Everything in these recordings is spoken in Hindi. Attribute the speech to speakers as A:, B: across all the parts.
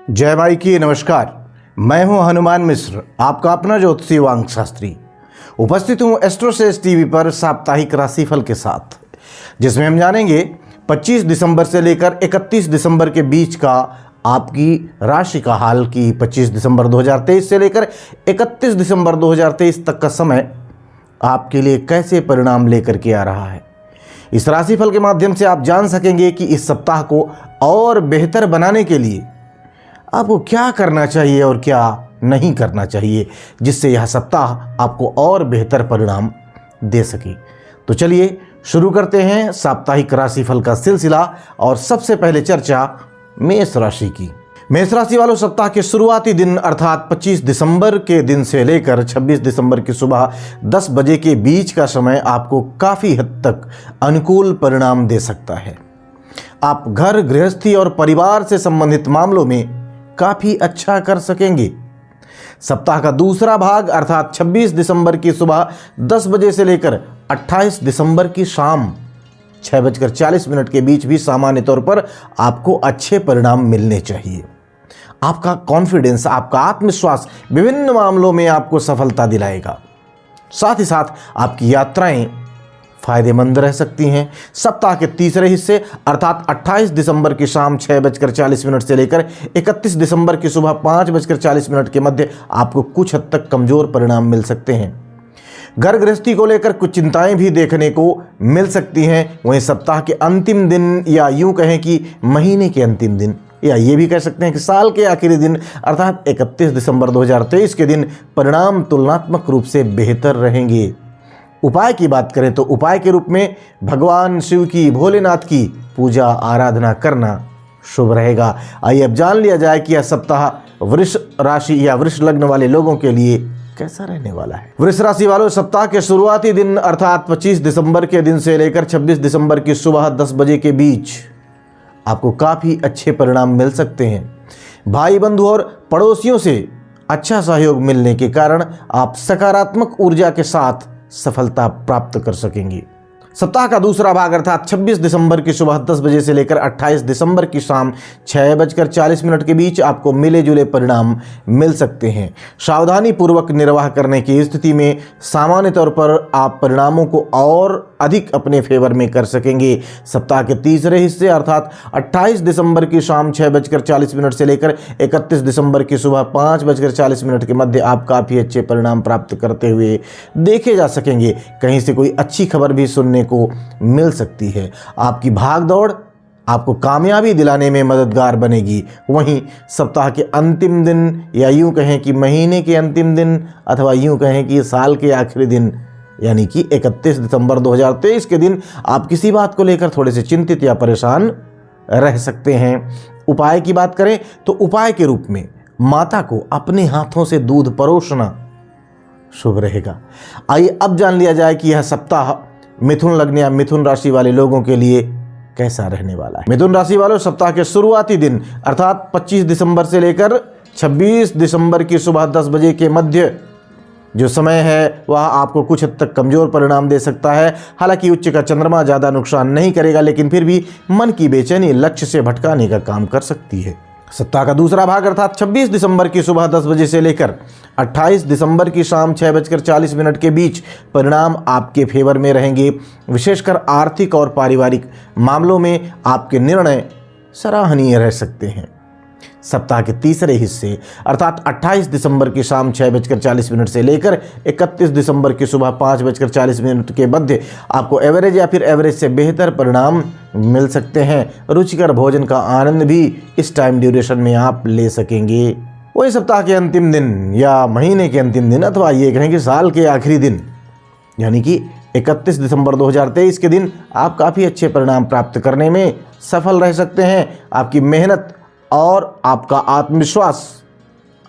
A: जय माई की नमस्कार। मैं हूं हनुमान मिश्र, आपका अपना ज्योतिषी वांग शास्त्री। उपस्थित हूं एस्ट्रोसेस टीवी पर साप्ताहिक राशिफल के साथ, जिसमें हम जानेंगे 25 दिसंबर से लेकर 31 दिसंबर के बीच का आपकी राशि का हाल की 25 दिसंबर 2023 से लेकर 31 दिसंबर 2023 तक का समय आपके लिए कैसे परिणाम लेकर के आ रहा है। इस राशिफल के माध्यम से आप जान सकेंगे कि इस सप्ताह को और बेहतर बनाने के लिए आपको क्या करना चाहिए और क्या नहीं करना चाहिए, जिससे यह सप्ताह आपको और बेहतर परिणाम दे सके। तो चलिए शुरू करते हैं साप्ताहिक राशिफल का सिलसिला। और सबसे पहले चर्चा मेष राशि की। मेष राशि वालों, सप्ताह के शुरुआती दिन अर्थात 25 दिसंबर के दिन से लेकर 26 दिसंबर की सुबह 10 बजे के बीच का समय आपको काफ़ी हद तक अनुकूल परिणाम दे सकता है। आप घर, गृहस्थी और परिवार से संबंधित मामलों में काफ़ी अच्छा कर सकेंगे। सप्ताह का दूसरा भाग अर्थात 26 दिसंबर की सुबह 10 बजे से लेकर 28 दिसंबर की शाम 6:40 के बीच भी सामान्य तौर पर आपको अच्छे परिणाम मिलने चाहिए। आपका कॉन्फिडेंस, आपका आत्मविश्वास विभिन्न मामलों में आपको सफलता दिलाएगा। साथ ही साथ आपकी यात्राएं फायदेमंद रह सकती हैं। सप्ताह के तीसरे हिस्से अर्थात 28 दिसंबर की शाम 6:40 से लेकर 31 दिसंबर की सुबह 5:40 के मध्य आपको कुछ हद तक कमजोर परिणाम मिल सकते हैं। घर गृहस्थी को लेकर कुछ चिंताएं भी देखने को मिल सकती हैं। वहीं सप्ताह के अंतिम दिन या यूं कहें कि महीने के अंतिम दिन या ये भी कह सकते हैं कि साल के आखिरी दिन अर्थात 31 दिसंबर 2023 के दिन परिणाम तुलनात्मक रूप से बेहतर रहेंगे। उपाय की बात करें तो उपाय के रूप में भगवान शिव की, भोलेनाथ की पूजा आराधना करना शुभ रहेगा। आइए अब जान लिया जाए कि यह सप्ताह वृष राशि या वृष लग्न वाले लोगों के लिए कैसा रहने वाला है। वृष राशि वालों, सप्ताह के शुरुआती दिन अर्थात 25 दिसंबर के दिन से लेकर 26 दिसंबर की सुबह 10 बजे के बीच आपको काफ़ी अच्छे परिणाम मिल सकते हैं। भाई बंधु और पड़ोसियों से अच्छा सहयोग मिलने के कारण आप सकारात्मक ऊर्जा के साथ सफलता प्राप्त कर सकेंगे। सप्ताह का दूसरा भाग अर्थात 26 दिसंबर की सुबह 10 बजे से लेकर 28 दिसंबर की शाम 6:40 के बीच आपको मिले जुले परिणाम मिल सकते हैं। सावधानी पूर्वक निर्वाह करने की स्थिति में सामान्य तौर पर आप परिणामों को और अधिक अपने फेवर में कर सकेंगे। सप्ताह के तीसरे हिस्से अर्थात 28 दिसंबर की शाम 6:40 से लेकर 31 दिसंबर की सुबह 5:40 के मध्य आप काफ़ी अच्छे परिणाम प्राप्त करते हुए देखे जा सकेंगे। कहीं से कोई अच्छी खबर भी सुनने को मिल सकती है। आपकी भाग दौड़ आपको कामयाबी दिलाने में मददगार बनेगी। वहीं सप्ताह के अंतिम दिन या यूं कहें कि महीने के अंतिम दिन अथवा यूं कहें कि साल के आखिरी दिन यानी कि 31 दिसंबर 2023 के दिन आप किसी बात को लेकर थोड़े से चिंतित या परेशान रह सकते हैं। उपाय की बात करें तो उपाय के रूप में माता को अपने हाथों से दूध परोसना शुभ रहेगा। आइए अब जान लिया जाए कि यह सप्ताह मिथुन लग्न या मिथुन राशि वाले लोगों के लिए कैसा रहने वाला है। मिथुन राशि वालों, सप्ताह के शुरुआती दिन अर्थात 25 दिसंबर से लेकर 26 दिसंबर की सुबह 10 बजे के मध्य जो समय है वह आपको कुछ हद तक कमजोर परिणाम दे सकता है। हालांकि उच्च का चंद्रमा ज़्यादा नुकसान नहीं करेगा, लेकिन फिर भी मन की बेचैनी लक्ष्य से भटकाने का काम कर सकती है। सप्ताह का दूसरा भाग अर्थात 26 दिसंबर की सुबह 10 बजे से लेकर 28 दिसंबर की शाम 6:40 के बीच परिणाम आपके फेवर में रहेंगे। विशेषकर आर्थिक और पारिवारिक मामलों में आपके निर्णय सराहनीय रह सकते हैं। सप्ताह के तीसरे हिस्से अर्थात 28 दिसंबर की शाम 6:40 से लेकर 31 दिसंबर की सुबह 5:40 के मध्य आपको एवरेज या फिर एवरेज से बेहतर परिणाम मिल सकते हैं। रुचिकर भोजन का आनंद भी इस टाइम ड्यूरेशन में आप ले सकेंगे। वही सप्ताह के अंतिम दिन या महीने के अंतिम दिन अथवा ये कहें कि साल के आखिरी दिन यानी कि 31 दिसंबर 2023 के दिन आप काफ़ी अच्छे परिणाम प्राप्त करने में सफल रह सकते हैं। आपकी मेहनत और आपका आत्मविश्वास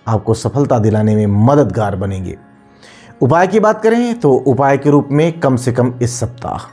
A: आपको सफलता दिलाने में मददगार बनेंगे। उपाय की बात करें तो उपाय के रूप में कम से कम इस सप्ताह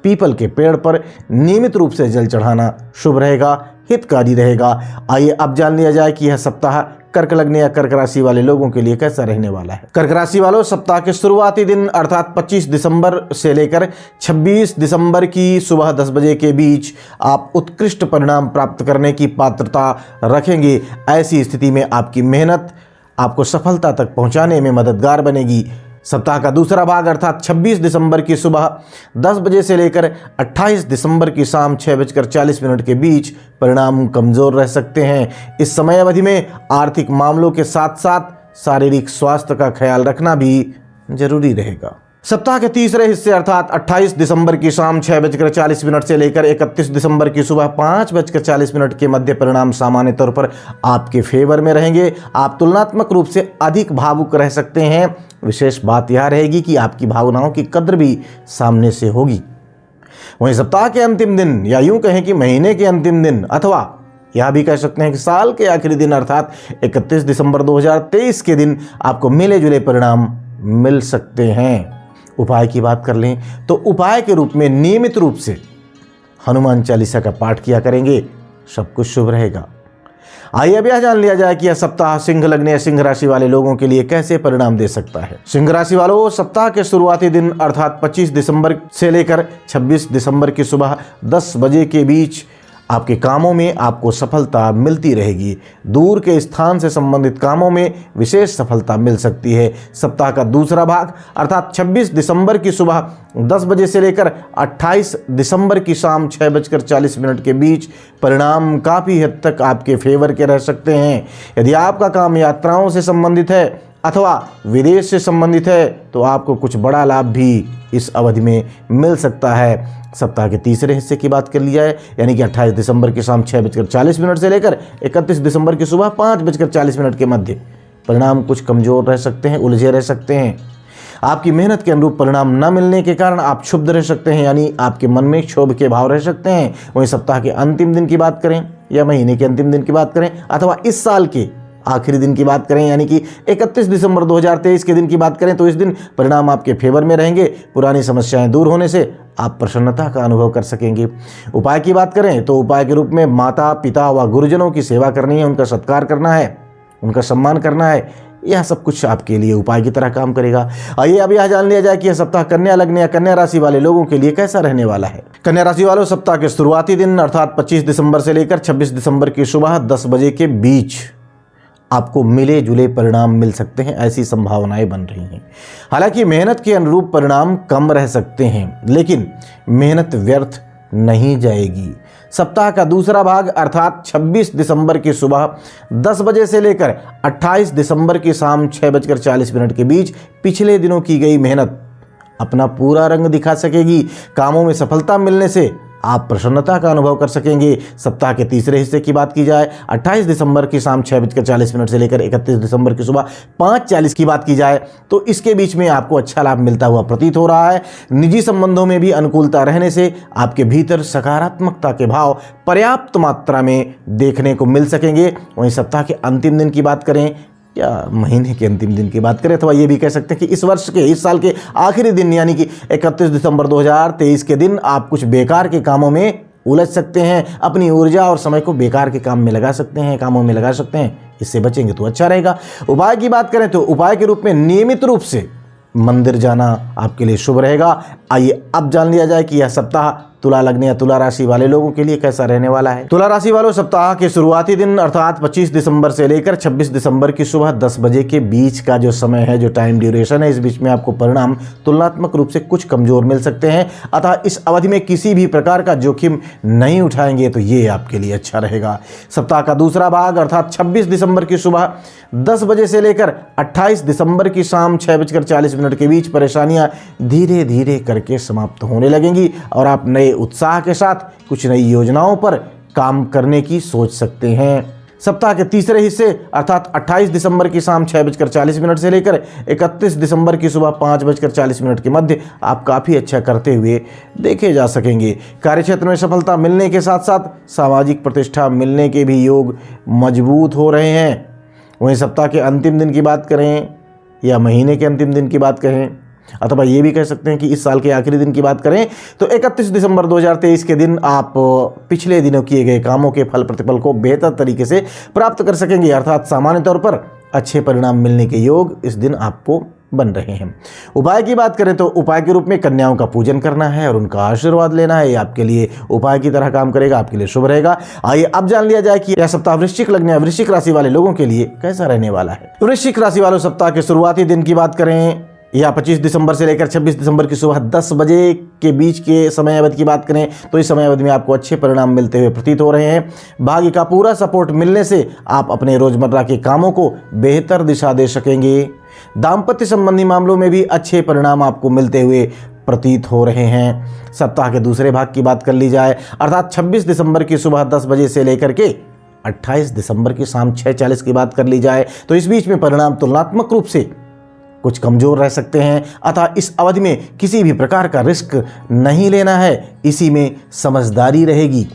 A: पीपल के पेड़ पर नियमित रूप से जल चढ़ाना शुभ रहेगा, हितकारी रहेगा। आइए अब जान लिया जाए कि यह सप्ताह कर्क लग्न या कर्क राशि वाले लोगों के लिए कैसा रहने वाला है। कर्क राशि वालों, सप्ताह के शुरुआती दिन अर्थात 25 दिसंबर से लेकर 26 दिसंबर की सुबह 10 बजे के बीच आप उत्कृष्ट परिणाम प्राप्त करने की पात्रता रखेंगे। ऐसी स्थिति में आपकी मेहनत आपको सफलता तक पहुंचाने में मददगार बनेगी। सप्ताह का दूसरा भाग अर्थात 26 दिसंबर की सुबह 10 बजे से लेकर 28 दिसंबर की शाम 6:40 के बीच परिणाम कमज़ोर रह सकते हैं। इस समय अवधि में आर्थिक मामलों के साथ साथ शारीरिक स्वास्थ्य का ख्याल रखना भी जरूरी रहेगा। सप्ताह के तीसरे हिस्से अर्थात 28 दिसंबर की शाम 6:40 से लेकर 31 दिसंबर की सुबह 5:40 के मध्य परिणाम सामान्य तौर पर आपके फेवर में रहेंगे। आप तुलनात्मक रूप से अधिक भावुक रह सकते हैं। विशेष बात यह रहेगी कि आपकी भावनाओं की कद्र भी सामने से होगी। वहीं सप्ताह के अंतिम दिन या यूं कहें कि महीने के अंतिम दिन अथवा यह भी कह सकते हैं कि साल के आखिरी दिन अर्थात 31 दिसंबर 2023 के दिन आपको मिले जुले परिणाम मिल सकते हैं। उपाय की बात कर लें तो उपाय के रूप में नियमित रूप से हनुमान चालीसा का पाठ किया करेंगे, सब कुछ शुभ रहेगा। आइए अब यह जान लिया जाए कि यह सप्ताह सिंह लग्न या सिंह राशि वाले लोगों के लिए कैसे परिणाम दे सकता है। सिंह राशि वालों, सप्ताह के शुरुआती दिन अर्थात 25 दिसंबर से लेकर 26 दिसंबर की सुबह 10 बजे के बीच आपके कामों में आपको सफलता मिलती रहेगी। दूर के स्थान से संबंधित कामों में विशेष सफलता मिल सकती है। सप्ताह का दूसरा भाग अर्थात 26 दिसंबर की सुबह 10 बजे से लेकर 28 दिसंबर की शाम 6:40 के बीच परिणाम काफ़ी हद तक आपके फेवर के रह सकते हैं। यदि आपका काम यात्राओं से संबंधित है अथवा विदेश से संबंधित है तो आपको कुछ बड़ा लाभ भी इस अवधि में मिल सकता है। सप्ताह के तीसरे हिस्से की बात कर ली जाए यानी कि 28 दिसंबर की शाम 6:40 से लेकर 31 दिसंबर की सुबह 5:40 के मध्य परिणाम कुछ कमज़ोर रह सकते हैं, उलझे रह सकते हैं। आपकी मेहनत के अनुरूप परिणाम न मिलने के कारण आप क्षुब्ध रह सकते हैं, यानी आपके मन में क्षोभ के भाव रह सकते हैं। वहीं सप्ताह के अंतिम दिन की बात करें या महीने के अंतिम दिन की बात करें अथवा इस साल के आखिरी दिन की बात करें यानी कि 31 दिसंबर 2023 के दिन की बात करें तो इस दिन परिणाम आपके फेवर में रहेंगे। पुरानी समस्याएं दूर होने से आप प्रसन्नता का अनुभव कर सकेंगे। उपाय की बात करें तो उपाय के रूप में माता पिता व गुरुजनों की सेवा करनी है, उनका सत्कार करना है, उनका सम्मान करना है। यह सब कुछ आपके लिए उपाय की तरह काम करेगा। आइए अब यह जान लिया जाए कि यह सप्ताह कन्या लग्न या कन्या राशि वाले लोगों के लिए कैसा रहने वाला है। कन्या राशि वालों, सप्ताह के शुरुआती दिन अर्थात 25 दिसंबर से लेकर 26 दिसंबर की सुबह 10 बजे के बीच आपको मिले जुले परिणाम मिल सकते हैं, ऐसी संभावनाएं बन रही हैं। हालांकि मेहनत के अनुरूप परिणाम कम रह सकते हैं, लेकिन मेहनत व्यर्थ नहीं जाएगी। सप्ताह का दूसरा भाग अर्थात 26 दिसंबर की सुबह 10 बजे से लेकर 28 दिसंबर की शाम 6:40 के बीच पिछले दिनों की गई मेहनत अपना पूरा रंग दिखा सकेगी। कामों में सफलता मिलने से आप प्रसन्नता का अनुभव कर सकेंगे। सप्ताह के तीसरे हिस्से की बात की जाए 28 दिसंबर की शाम 6:40 से लेकर 31 दिसंबर की सुबह 5:40 की बात की जाए तो इसके बीच में आपको अच्छा लाभ मिलता हुआ प्रतीत हो रहा है। निजी संबंधों में भी अनुकूलता रहने से आपके भीतर सकारात्मकता के भाव पर्याप्त मात्रा में देखने को मिल सकेंगे। वहीं सप्ताह के अंतिम दिन की बात करें या महीने के अंतिम दिन की बात करें अथवा ये भी कह सकते हैं कि इस वर्ष के इस साल के आखिरी दिन यानी कि 31 दिसंबर 2023 के दिन आप कुछ बेकार के कामों में उलझ सकते हैं। अपनी ऊर्जा और समय को बेकार के काम में लगा सकते हैं, कामों में लगा सकते हैं। इससे बचेंगे तो अच्छा रहेगा। उपाय की बात करें तो उपाय के रूप में नियमित रूप से मंदिर जाना आपके लिए शुभ रहेगा। आइए अब जान लिया जाए कि यह सप्ताह तुला लग्न या तुला राशि वाले लोगों के लिए कैसा रहने वाला है। तुला राशि वालों, सप्ताह के शुरुआती दिन अर्थात 25 दिसंबर से लेकर 26 दिसंबर की सुबह 10 बजे के बीच का जो समय है, जो टाइम ड्यूरेशन है, इस बीच में आपको परिणाम तुलनात्मक रूप से कुछ कमजोर मिल सकते हैं। अतः इस अवधि में किसी भी प्रकार का जोखिम नहीं उठाएंगे तो ये आपके लिए अच्छा रहेगा। सप्ताह का दूसरा भाग अर्थात 26 दिसंबर की सुबह 10 बजे से लेकर 28 दिसंबर की शाम 6:40 के बीच परेशानियां धीरे धीरे करके समाप्त होने लगेंगी और आप नए उत्साह के साथ कुछ नई योजनाओं पर काम करने की सोच सकते हैं। सप्ताह के तीसरे हिस्से अर्थात 28 दिसंबर की शाम 6:40 से लेकर 31 दिसंबर की सुबह 5:40 के मध्य आप काफ़ी अच्छा करते हुए देखे जा सकेंगे। कार्यक्षेत्र में सफलता मिलने के साथ साथ सामाजिक प्रतिष्ठा मिलने के भी योग मजबूत हो रहे हैं। वहीं सप्ताह के अंतिम दिन की बात करें या महीने के अंतिम दिन की बात करें अथवा ये भी कह सकते हैं कि इस साल के आखिरी दिन की बात करें तो 31 दिसंबर 2023 के दिन आप पिछले दिनों किए गए कामों के फल प्रतिफल को बेहतर तरीके से प्राप्त कर सकेंगे। अर्थात सामान्य तौर पर अच्छे परिणाम मिलने के योग इस दिन आपको बन रहे हैं। उपाय की बात करें तो उपाय के रूप में कन्याओं का पूजन करना है और उनका आशीर्वाद लेना है। ये आपके लिए उपाय की तरह काम करेगा, आपके लिए शुभ रहेगा। आइए अब जान लिया जाए कि यह सप्ताह वृश्चिक लग्न या वृश्चिक राशि वाले लोगों के लिए कैसा रहने वाला है। वृश्चिक राशि वालों सप्ताह के शुरुआती दिन की बात करें या 25 दिसंबर से लेकर 26 दिसंबर की सुबह 10 बजे के बीच के समय अवधि की बात करें तो इस समय अवधि में आपको अच्छे परिणाम मिलते हुए प्रतीत हो रहे हैं। भाग्य का पूरा सपोर्ट मिलने से आप अपने रोजमर्रा के कामों को बेहतर दिशा दे सकेंगे। दाम्पत्य संबंधी मामलों में भी अच्छे परिणाम आपको मिलते हुए प्रतीत हो रहे हैं। सप्ताह के दूसरे भाग की बात कर ली जाए अर्थात 26 दिसंबर की सुबह 10 बजे से लेकर के 28 दिसंबर की शाम 6:40 की बात कर ली जाए तो इस बीच में परिणाम तुलनात्मक रूप से कुछ कमजोर रह सकते हैं। अतः इस अवधि में किसी भी प्रकार का रिस्क नहीं लेना है, इसी में समझदारी रहेगी।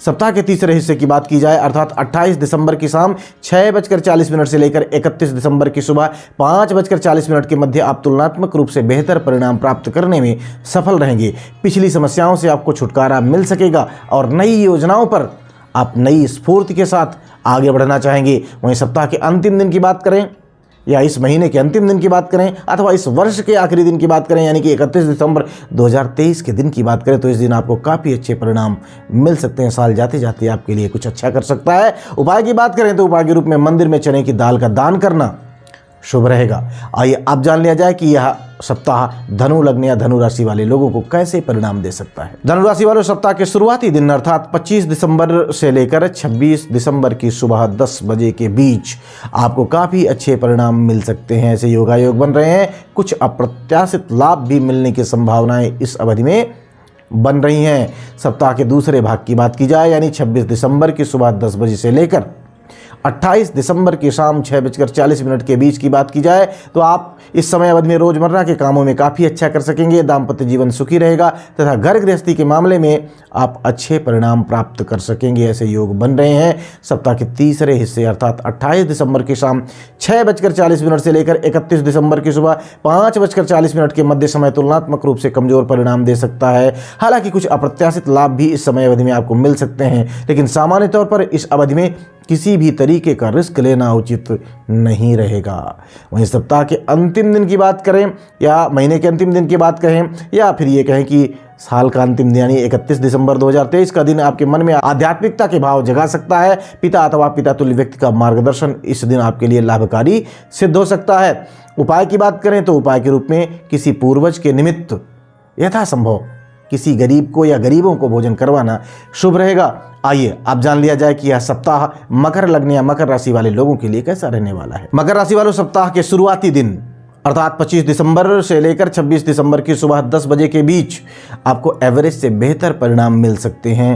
A: सप्ताह के तीसरे हिस्से की बात की जाए अर्थात 28 दिसंबर की शाम 6:40 से लेकर 31 दिसंबर की सुबह 5:40 के मध्य आप तुलनात्मक रूप से बेहतर परिणाम प्राप्त करने में सफल रहेंगे। पिछली समस्याओं से आपको छुटकारा मिल सकेगा और नई योजनाओं पर आप नई स्फूर्ति के साथ आगे बढ़ना चाहेंगे। वहीं सप्ताह के अंतिम दिन की बात करें या इस महीने के अंतिम दिन की बात करें अथवा इस वर्ष के आखिरी दिन की बात करें यानी कि 31 दिसंबर 2023 के दिन की बात करें तो इस दिन आपको काफ़ी अच्छे परिणाम मिल सकते हैं। साल जाते जाते आपके लिए कुछ अच्छा कर सकता है। उपाय की बात करें तो उपाय के रूप में मंदिर में चने की दाल का दान करना शुभ रहेगा। आइए अब जान लिया जाए कि यह सप्ताह धनु लग्न या धनु राशि वाले लोगों को कैसे परिणाम दे सकता है। धनु राशि वालों सप्ताह के शुरुआती दिन अर्थात 25 दिसंबर से लेकर 26 दिसंबर की सुबह 10 बजे के बीच आपको काफ़ी अच्छे परिणाम मिल सकते हैं। ऐसे योगायोग बन रहे हैं। कुछ अप्रत्याशित लाभ भी मिलने की संभावनाएं इस अवधि में बन रही हैं। सप्ताह के दूसरे भाग की बात की जाए यानी 26 दिसंबर की सुबह 10 बजे से लेकर 28 दिसंबर की शाम 6:40 के बीच की बात की जाए तो आप इस समय अवधि में रोजमर्रा के कामों में काफ़ी अच्छा कर सकेंगे। दाम्पत्य जीवन सुखी रहेगा तथा घर गृहस्थी के मामले में आप अच्छे परिणाम प्राप्त कर सकेंगे। ऐसे योग बन रहे हैं। सप्ताह के तीसरे हिस्से अर्थात 28 दिसंबर की शाम 6:40 से लेकर 31 दिसंबर की सुबह 5:40 के मध्य समय तुलनात्मक रूप से कमजोर परिणाम दे सकता है। हालांकि कुछ अप्रत्याशित लाभ भी इस समय अवधि में आपको मिल सकते हैं, लेकिन सामान्य तौर पर इस अवधि में किसी भी तरीके का रिस्क लेना उचित नहीं रहेगा। वहीं सप्ताह के अंतिम दिन की बात करें या महीने के अंतिम दिन की बात कहें या फिर ये कहें कि साल का अंतिम दिन यानी 31 दिसंबर 2023 का दिन आपके मन में आध्यात्मिकता के भाव जगा सकता है। पिता अथवा पिता तुल्य व्यक्ति का मार्गदर्शन इस दिन आपके लिए लाभकारी सिद्ध हो सकता है। उपाय की बात करें तो उपाय के रूप में किसी पूर्वज के निमित्त यथासंभव किसी गरीब को या गरीबों को भोजन करवाना शुभ रहेगा। आइए अब जान लिया जाए कि यह सप्ताह मकर लग्न या मकर राशि वाले लोगों के लिए कैसा रहने वाला है। मकर राशि वालों सप्ताह के शुरुआती दिन अर्थात 25 दिसंबर से लेकर 26 दिसंबर की सुबह 10 बजे के बीच आपको एवरेज से बेहतर परिणाम मिल सकते हैं।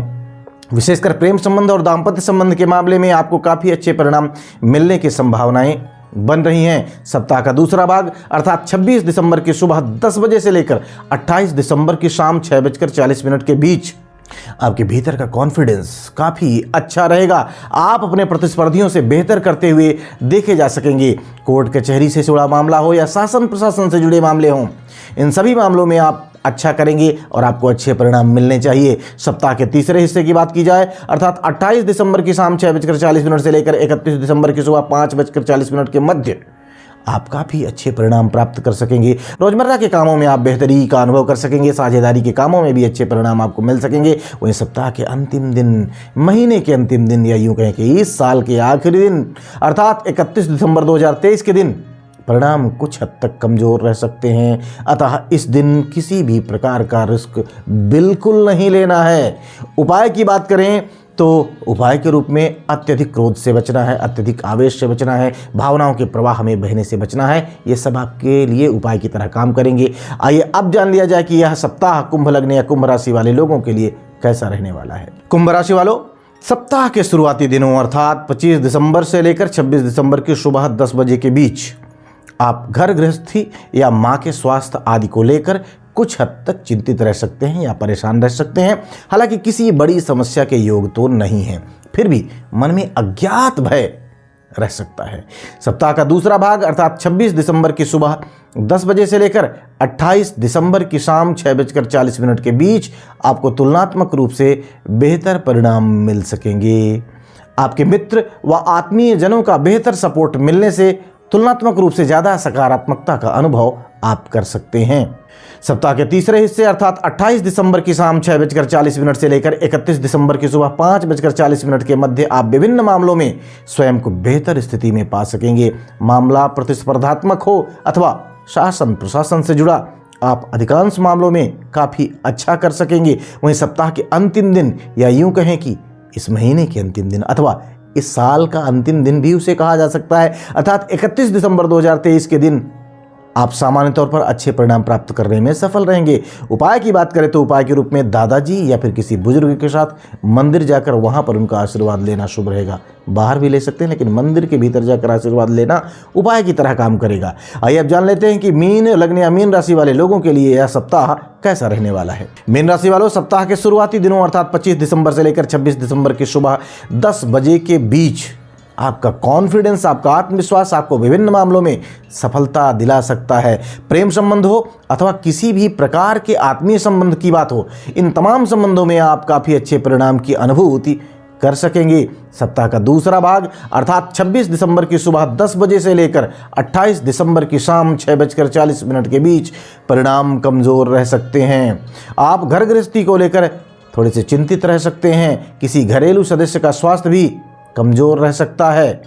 A: विशेषकर प्रेम संबंध और दाम्पत्य संबंध के मामले में आपको काफ़ी अच्छे परिणाम मिलने की संभावनाएं बन रही हैं। सप्ताह का दूसरा भाग अर्थात 26 दिसंबर की सुबह 10 बजे से लेकर 28 दिसंबर की शाम 6:40 के बीच आपके भीतर का कॉन्फिडेंस काफ़ी अच्छा रहेगा। आप अपने प्रतिस्पर्धियों से बेहतर करते हुए देखे जा सकेंगे। कोर्ट कचहरी से जुड़ा मामला हो या शासन प्रशासन से जुड़े मामले हों, इन सभी मामलों में आप अच्छा करेंगे और आपको अच्छे परिणाम मिलने चाहिए। सप्ताह के तीसरे हिस्से की बात की जाए अर्थात 28 दिसंबर की शाम 6:40 से लेकर 31 दिसंबर की सुबह 5:40 के मध्य आप काफ़ी अच्छे परिणाम प्राप्त कर सकेंगे। रोजमर्रा के कामों में आप बेहतरी का अनुभव कर सकेंगे। साझेदारी के कामों में भी अच्छे परिणाम आपको मिल सकेंगे। वहीं सप्ताह के अंतिम दिन, महीने के अंतिम दिन या यूं कहें कि इस साल के आखिरी दिन अर्थात 31 दिसंबर 2023 के दिन परिणाम कुछ हद तक कमज़ोर रह सकते हैं। अतः इस दिन किसी भी प्रकार का रिस्क बिल्कुल नहीं लेना है। उपाय की बात करें तो उपाय के रूप में अत्यधिक क्रोध से बचना है, अत्यधिक आवेश से बचना है, भावनाओं के प्रवाह में बहने से बचना है। ये सब आपके लिए उपाय की तरह काम करेंगे। आइए अब जान लिया जाए कि यह सप्ताह कुंभ लग्न या कुंभ राशि वाले लोगों के लिए कैसा रहने वाला है। कुंभ राशि वालों सप्ताह के शुरुआती दिनों अर्थात 25 दिसंबर से लेकर 26 दिसंबर की सुबह 10 बजे के बीच आप घर गृहस्थी या माँ के स्वास्थ्य आदि को लेकर कुछ हद तक चिंतित रह सकते हैं या परेशान रह सकते हैं। हालांकि किसी बड़ी समस्या के योग तो नहीं है, फिर भी मन में अज्ञात भय रह सकता है। सप्ताह का दूसरा भाग अर्थात 26 दिसंबर की सुबह 10 बजे से लेकर 28 दिसंबर की शाम 6:40 के बीच आपको तुलनात्मक रूप से बेहतर परिणाम मिल सकेंगे। आपके मित्र व आत्मीय जनों का बेहतर सपोर्ट मिलने से तुलनात्मक रूप से ज़्यादा सकारात्मकता का अनुभव आप कर सकते हैं। सप्ताह के तीसरे हिस्से अर्थात 28 दिसंबर की शाम 6:40 से लेकर 31 दिसंबर की सुबह 5:40 के मध्य आप विभिन्न मामलों में स्वयं को बेहतर स्थिति में पा सकेंगे। मामला प्रतिस्पर्धात्मक हो अथवा शासन प्रशासन से जुड़ा, आप अधिकांश मामलों में काफ़ी अच्छा कर सकेंगे। वहीं सप्ताह के अंतिम दिन या यूं कहें कि इस महीने के अंतिम दिन अथवा इस साल का अंतिम दिन भी उसे कहा जा सकता है अर्थात 31 दिसंबर 2023 के दिन आप सामान्य तौर पर अच्छे परिणाम प्राप्त करने में सफल रहेंगे। उपाय की बात करें तो उपाय के रूप में दादाजी या फिर किसी बुजुर्ग के साथ मंदिर जाकर वहां पर उनका आशीर्वाद लेना शुभ रहेगा। बाहर भी ले सकते हैं लेकिन मंदिर के भीतर जाकर आशीर्वाद लेना उपाय की तरह काम करेगा। आइए अब जान लेते हैं कि मीन लग्न या मीन राशि वाले लोगों के लिए यह सप्ताह कैसा रहने वाला है। मीन राशि वालों, सप्ताह के शुरुआती दिनों अर्थात 25 दिसंबर से लेकर 26 दिसंबर की सुबह 10 बजे के बीच आपका कॉन्फिडेंस, आपका आत्मविश्वास आपको विभिन्न मामलों में सफलता दिला सकता है। प्रेम संबंध हो अथवा किसी भी प्रकार के आत्मीय संबंध की बात हो, इन तमाम संबंधों में आप काफ़ी अच्छे परिणाम की अनुभूति कर सकेंगे। सप्ताह का दूसरा भाग अर्थात 26 दिसंबर की सुबह 10 बजे से लेकर 28 दिसंबर की शाम 6:40 के बीच परिणाम कमज़ोर रह सकते हैं। आप घर गृहस्थी को लेकर थोड़े से चिंतित रह सकते हैं। किसी घरेलू सदस्य का स्वास्थ्य भी कमजोर रह सकता है।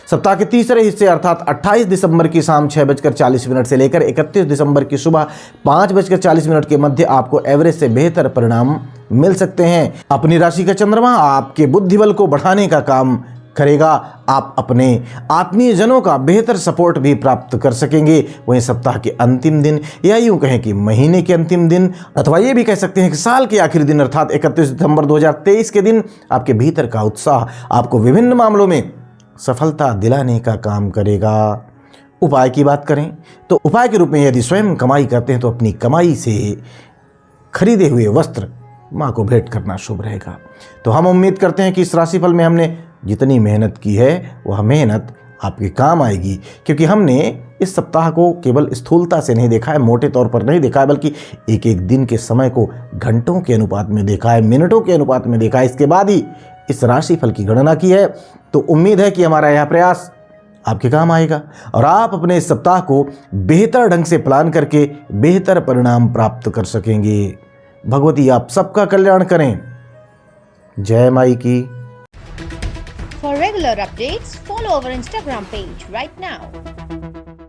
A: सप्ताह के तीसरे हिस्से अर्थात 28 दिसंबर की शाम 6:40 से लेकर 31 दिसंबर की सुबह 5:40 के मध्य आपको एवरेज से बेहतर परिणाम मिल सकते हैं। अपनी राशि का चंद्रमा आपके बुद्धिबल को बढ़ाने का काम करेगा। आप अपने आत्मीय जनों का बेहतर सपोर्ट भी प्राप्त कर सकेंगे। वहीं सप्ताह के अंतिम दिन या यूं कहें कि महीने के अंतिम दिन अथवा ये भी कह सकते हैं कि साल के आखिरी दिन अर्थात 31 दिसंबर 2023 के दिन आपके भीतर का उत्साह आपको विभिन्न मामलों में सफलता दिलाने का काम करेगा। उपाय की बात करें तो उपाय के रूप में यदि स्वयं कमाई करते हैं तो अपनी कमाई से खरीदे हुए वस्त्र माँ को भेंट करना शुभ रहेगा। तो हम उम्मीद करते हैं कि इस राशिफल में हमने जितनी मेहनत की है वह मेहनत आपके काम आएगी, क्योंकि हमने इस सप्ताह को केवल स्थूलता से नहीं देखा है, मोटे तौर पर नहीं देखा है, बल्कि एक एक दिन के समय को घंटों के अनुपात में देखा है, मिनटों के अनुपात में देखा है। इसके बाद ही इस राशिफल की गणना की है। तो उम्मीद है कि हमारा यह प्रयास आपके काम आएगा और आप अपने इस सप्ताह को बेहतर ढंग से प्लान करके बेहतर परिणाम प्राप्त कर सकेंगे। भगवती आप सबका कल्याण करें। जय माई की।
B: For regular updates, follow our Instagram page right now.